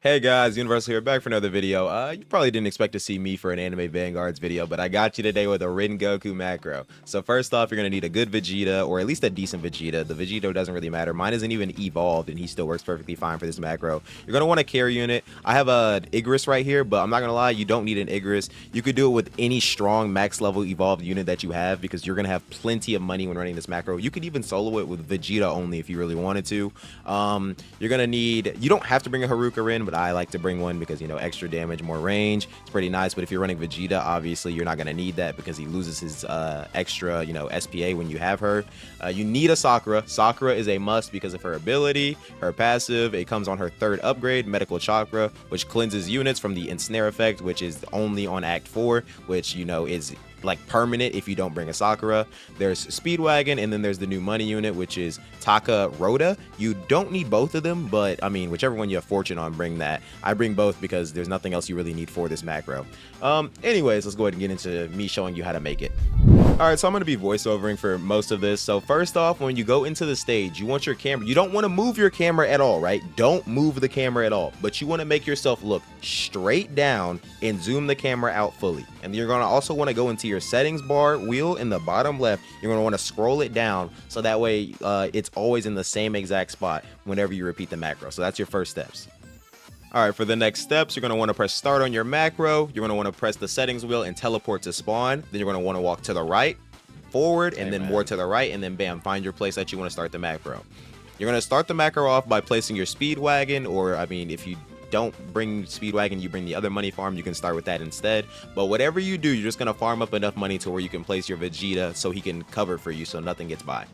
Hey guys, Universal here, back for another video. You probably didn't expect to see me for an anime Vanguards video, but I got you today with a RENGOKU macro. So first off, you're going to need a good Vegeta, or at least a decent Vegeta. The Vegito doesn't really matter. Mine isn't even evolved, and he still works perfectly fine for this macro. You're going to want a carry unit. I have a Igris right here, but I'm not going to lie, you don't need an Igris. You could do it with any strong max level evolved unit that you have, because you're going to have plenty of money when running this macro. You could even solo it with Vegeta only if you really wanted to. You're going to need, you don't have to bring a Haruka in, but I like to bring one because, you know, extra damage, more range. It's pretty nice. But if you're running Vegeta, obviously you're not going to need that because he loses his extra, you know, SPA when you have her. You need a Sakura. Sakura is a must because of her ability, her passive. It comes on her third upgrade, Medical Chakra, which cleanses units from the Ensnare effect, which is only on Act 4, which, you know, is like permanent if you don't bring a Sakura. There's Speedwagon, and then there's the new money unit, which is Taka Rhoda. You don't need both of them, but I mean, whichever one you have fortune on, bring that. I bring both because there's nothing else you really need for this macro. Anyways, let's go ahead and get into me showing you how to make it. Alright, so I'm going to be voiceovering for most of this. So first off, when you go into the stage, you want your camera, you don't want to move your camera at all, right? Don't move the camera at all, but you want to make yourself look straight down and zoom the camera out fully. And you're going to also want to go into your settings bar wheel in the bottom left. You're going to want to scroll it down so that way it's always in the same exact spot whenever you repeat the macro. So that's your first steps. All right, for the next steps, you're going to want to press start on your macro. You're going to want to press the settings wheel and teleport to spawn. Then you're going to want to walk to the right, forward, and then more to the right, and then bam, find your place that you want to start the macro. You're going to start the macro off by placing your Speedwagon, or I mean, if you don't bring Speedwagon, you bring the other money farm, you can start with that instead. But whatever you do, you're just going to farm up enough money to where you can place your Vegeta so he can cover for you so nothing gets by.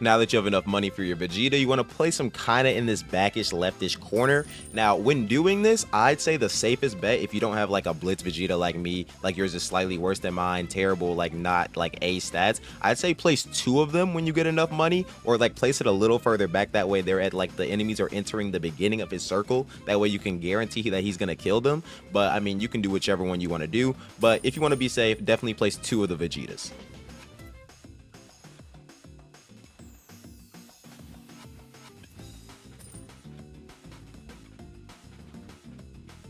Now that you have enough money for your Vegeta, you want to place him kind of in this backish leftish corner. Now, when doing this, I'd say the safest bet, if you don't have like a Blitz Vegeta like me, like yours is slightly worse than mine, terrible, like not like A stats, I'd say place two of them when you get enough money, or like place it a little further back. That way they're at like the enemies are entering the beginning of his circle. That way you can guarantee that he's going to kill them. But I mean, you can do whichever one you want to do. But if you want to be safe, definitely place two of the Vegetas.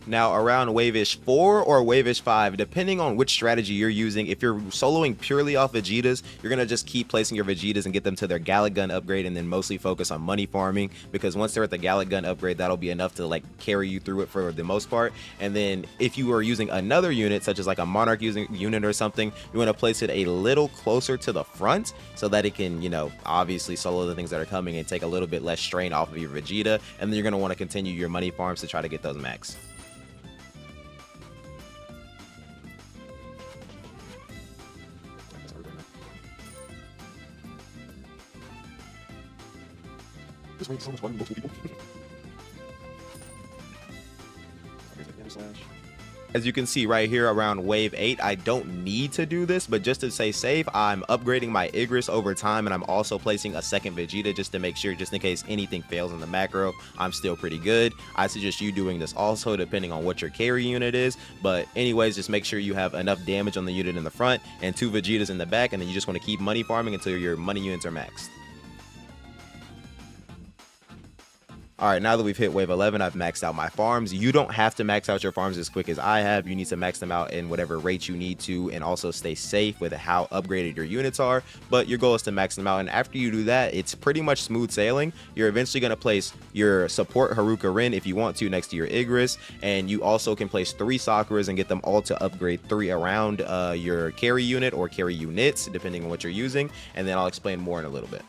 Now around wave-ish 4 or wave-ish 5, depending on which strategy you're using, if you're soloing purely off Vegetas, you're going to just keep placing your Vegetas and get them to their Gallic Gun upgrade and then mostly focus on money farming, because once they're at the Gallic Gun upgrade, that'll be enough to like carry you through it for the most part. And then if you are using another unit, such as like a Monarch using unit or something, you want to place it a little closer to the front so that it can, you know, obviously solo the things that are coming and take a little bit less strain off of your Vegeta. And then you're going to want to continue your money farms to try to get those max. This makes so much fun to people. As you can see right here around wave 8, I don't need to do this, but just to stay safe, I'm upgrading my Igris over time, and I'm also placing a second Vegeta just to make sure, just in case anything fails in the macro, I'm still pretty good. I suggest you doing this also depending on what your carry unit is, but anyways, just make sure you have enough damage on the unit in the front and two Vegetas in the back, and then you just want to keep money farming until your money units are maxed. Alright, now that we've hit wave 11, I've maxed out my farms. You don't have to max out your farms as quick as I have. You need to max them out in whatever rate you need to, and also stay safe with how upgraded your units are. But your goal is to max them out, and after you do that, it's pretty much smooth sailing. You're eventually going to place your support Haruka Rin if you want to next to your Igris, and you also can place 3 Sakuras and get them all to upgrade 3 around your carry unit or carry units, depending on what you're using, and then I'll explain more in a little bit.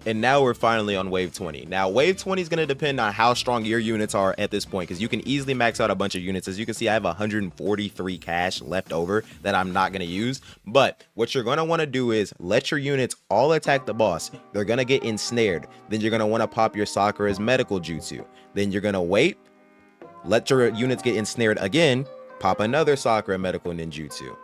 And now we're finally on wave 20. Now wave 20 is going to depend on how strong your units are at this point, because you can easily max out a bunch of units. As you can see, I have 143 cash left over that I'm not going to use. But what you're going to want to do is let your units all attack the boss. They're going to get ensnared. Then you're going to want to pop your Sakura's medical jutsu. Then you're going to wait, let your units get ensnared again, pop another Sakura medical ninjutsu.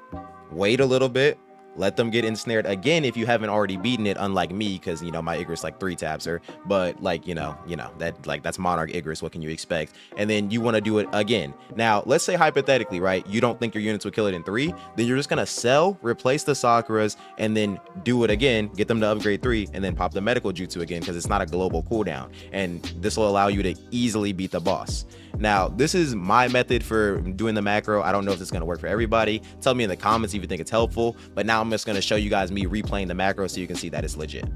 Wait a little bit. Let them get ensnared again if you haven't already beaten it, unlike me, because, you know, my Igris like 3-taps her. But, like, you know, that's Monarch Igris. What can you expect? And then you want to do it again. Now, let's say hypothetically, right, you don't think your units will kill it in 3. Then you're just going to sell, replace the Sakuras, and then do it again, get them to upgrade 3, and then pop the medical jutsu again, because it's not a global cooldown. And this will allow you to easily beat the boss. Now, this is my method for doing the macro. I don't know if it's going to work for everybody. Tell me in the comments if you think it's helpful. But now I'm just going to show you guys me replaying the macro so you can see that it's legit.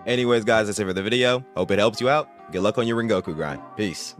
Anyways, guys, that's it for the video. Hope it helps you out. Good luck on your Rengoku grind. Peace.